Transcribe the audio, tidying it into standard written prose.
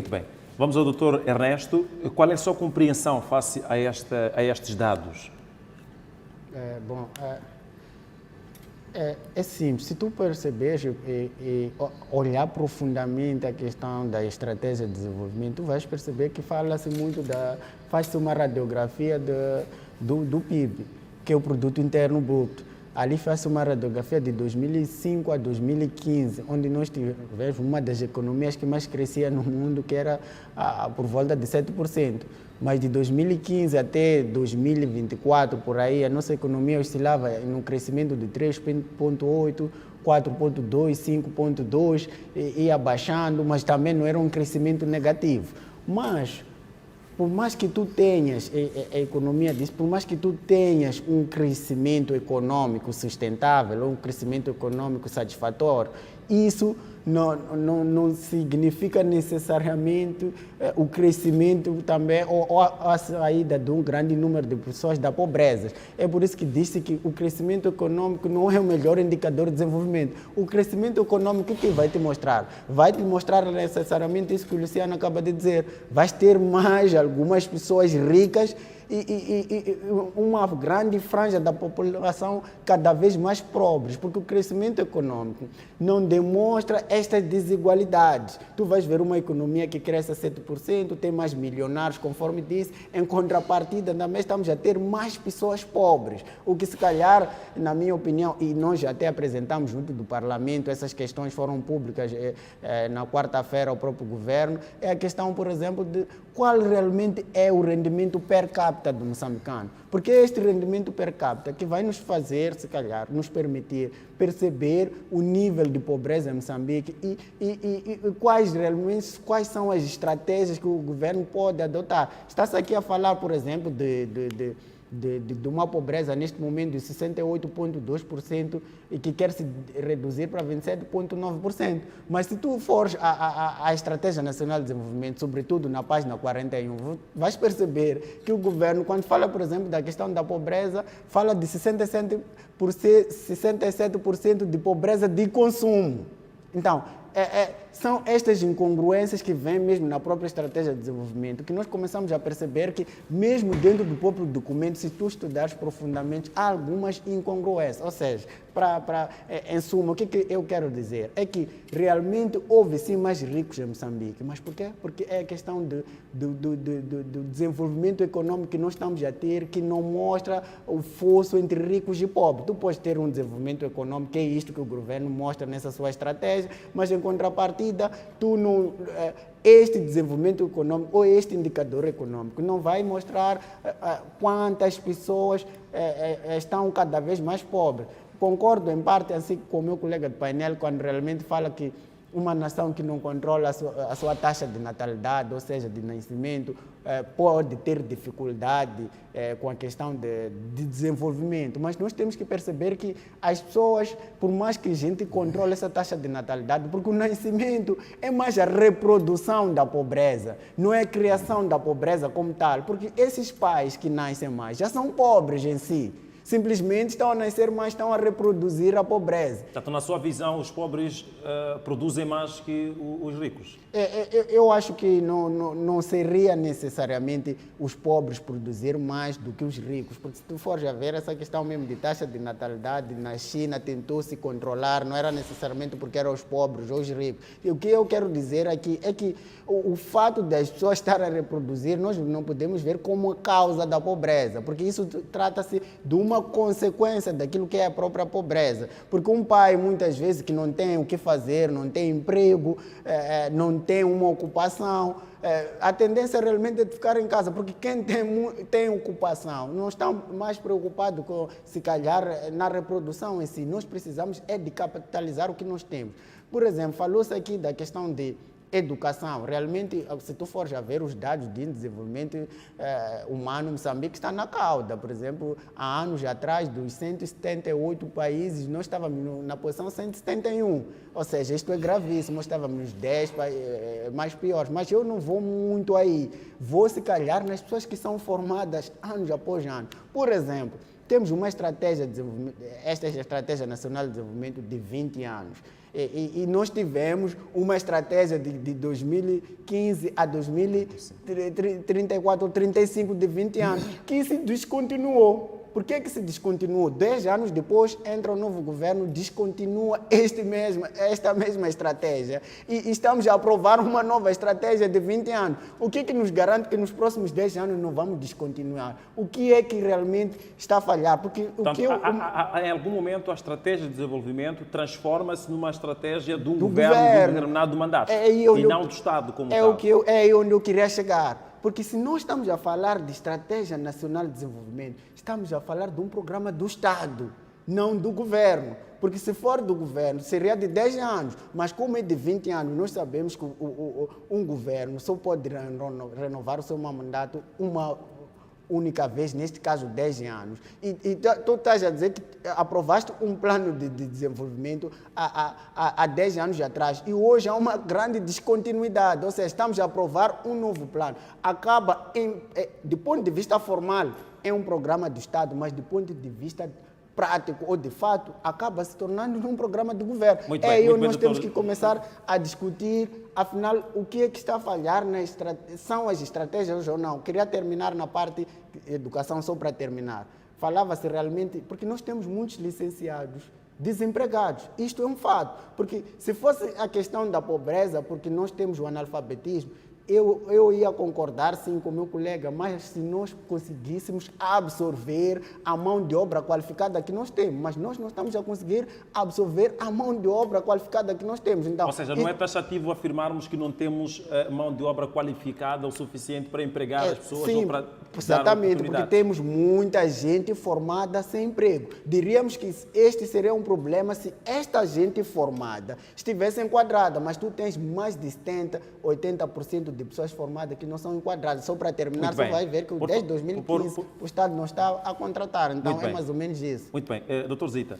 Muito bem. Vamos ao Dr. Ernesto. Qual é a sua compreensão face a estes dados? É simples. Se tu perceberes e olhar profundamente a questão da estratégia de desenvolvimento, tu vais perceber que fala-se muito faz-se uma radiografia do PIB, que é o Produto Interno Bruto. Ali faz-se uma radiografia de 2005 a 2015, onde nós tivemos uma das economias que mais crescia no mundo, que era por volta de 7%. Mas de 2015 até 2024, por aí, a nossa economia oscilava no crescimento de 3,8%, 4,2%, 5,2%, ia baixando, mas também não era um crescimento negativo. Mas, por mais que tu tenhas, a economia diz, por mais que tu tenhas um crescimento econômico sustentável, ou um crescimento econômico satisfatório, isso não significa necessariamente o crescimento também ou a saída de um grande número de pessoas da pobreza. É por isso que disse que o crescimento econômico não é o melhor indicador de desenvolvimento. O crescimento econômico, o que vai te mostrar? Vai te mostrar necessariamente isso que o Luciano acaba de dizer. Vais ter mais algumas pessoas ricas e uma grande franja da população cada vez mais pobres, porque o crescimento econômico não demonstra estas desigualdades. Tu vais ver uma economia que cresce a 7%, tem mais milionários, conforme disse, em contrapartida também estamos a ter mais pessoas pobres, o que se calhar, na minha opinião, e nós até apresentamos junto do Parlamento, essas questões foram públicas na quarta-feira ao próprio governo, é a questão, por exemplo, de qual realmente é o rendimento per capita do moçambicano, porque é este rendimento per capita que vai nos fazer, se calhar, nos permitir perceber o nível de pobreza em Moçambique e quais são as estratégias que o governo pode adotar. Está-se aqui a falar, por exemplo, de uma pobreza neste momento de 68,2% e que quer se reduzir para 27,9%. Mas se tu fores à Estratégia Nacional de Desenvolvimento, sobretudo na página 41, vais perceber que o governo, quando fala, por exemplo, da questão da pobreza, fala de 67% de pobreza de consumo. Então, são estas incongruências que vêm mesmo na própria estratégia de desenvolvimento, que nós começamos a perceber que, mesmo dentro do próprio documento, se tu estudares profundamente, há algumas incongruências. Ou seja, em suma, o que eu quero dizer é que realmente houve sim mais ricos em Moçambique. Mas por quê? Porque é a questão do desenvolvimento econômico que nós estamos a ter, que não mostra o fosso entre ricos e pobres. Tu podes ter um desenvolvimento econômico, que é isto que o governo mostra nessa sua estratégia, mas em contrapartida, este desenvolvimento econômico ou este indicador econômico não vai mostrar quantas pessoas estão cada vez mais pobres. Concordo em parte assim com o meu colega de painel quando realmente fala que uma nação que não controla a sua taxa de natalidade, ou seja, de nascimento, pode ter dificuldade com a questão de desenvolvimento. Mas nós temos que perceber que as pessoas, por mais que a gente controle essa taxa de natalidade, porque o nascimento é mais a reprodução da pobreza, não é a criação da pobreza como tal, porque esses pais que nascem mais já são pobres em si. Simplesmente estão a nascer mais, estão a reproduzir a pobreza. Portanto, na sua visão, os pobres produzem mais que os ricos? Eu acho que não seria necessariamente os pobres produzir mais do que os ricos, porque se tu fores a ver essa questão mesmo de taxa de natalidade, na China tentou se controlar, não era necessariamente porque eram os pobres ou os ricos. E o que eu quero dizer aqui é que o fato das pessoas estarem a reproduzir, nós não podemos ver como causa da pobreza, porque isso trata-se de uma consequência daquilo que é a própria pobreza. Porque um pai, muitas vezes, que não tem o que fazer, não tem emprego, não tem uma ocupação, a tendência realmente é de ficar em casa, porque quem tem ocupação não está mais preocupado com, se calhar, na reprodução em si. Nós precisamos de capitalizar o que nós temos. Por exemplo, falou-se aqui da questão de educação. Realmente, se tu fores a ver os dados de desenvolvimento humano, Moçambique está na cauda. Por exemplo, há anos atrás, dos 178 países, nós estávamos na posição 171. Ou seja, isto é gravíssimo. Nós estávamos nos 10 mais piores. Mas eu não vou muito aí. Vou, se calhar, nas pessoas que são formadas anos após ano. Por exemplo, temos uma estratégia de desenvolvimento, esta é a Estratégia Nacional de Desenvolvimento de 20 anos. E nós tivemos uma estratégia de 2015 a 2034 ou 35 de 20 anos, que se descontinuou. Por que se descontinuou? 10 anos depois entra o novo governo, descontinua esta mesma estratégia. E estamos a aprovar uma nova estratégia de 20 anos. O que nos garante que nos próximos 10 anos não vamos descontinuar? O que é que realmente está a falhar? Porque Portanto, em algum momento a estratégia de desenvolvimento transforma-se numa estratégia de um governo de um determinado mandato e não do Estado como tal. É aí onde eu queria chegar. Porque se nós estamos a falar de Estratégia Nacional de Desenvolvimento, estamos a falar de um programa do Estado, não do governo. Porque se for do governo, seria de 10 anos. Mas como é de 20 anos, nós sabemos que um governo só pode renovar o seu mandato uma única vez, neste caso 10 anos. E tu estás a dizer que aprovaste um plano de desenvolvimento há 10 anos atrás e hoje há uma grande descontinuidade, ou seja, estamos a aprovar um novo plano. Acaba, do ponto de vista formal, é um programa do Estado, mas do ponto de vista prático ou de fato, acaba se tornando um programa de governo. É aí onde nós temos que começar a discutir, afinal, o que é que está a falhar, são as estratégias ou não. Queria terminar na parte de educação, só para terminar. Falava-se realmente, porque nós temos muitos licenciados desempregados. Isto é um fato, porque se fosse a questão da pobreza, porque nós temos o analfabetismo, eu ia concordar sim com o meu colega, mas se nós conseguíssemos absorver a mão de obra qualificada que nós temos, mas nós não estamos a conseguir absorver a mão de obra qualificada que nós temos. Então, ou seja, não é taxativo afirmarmos que não temos mão de obra qualificada o suficiente para empregar as pessoas sim, ou para exatamente, porque temos muita gente formada sem emprego. Diríamos que este seria um problema se esta gente formada estivesse enquadrada, mas tu tens mais de 70%, 80% de pessoas formadas que não são enquadradas. Só para terminar, você vai ver que desde 2015 o Estado não está a contratar. Então é mais ou menos isso. Muito bem. Dr. Zita,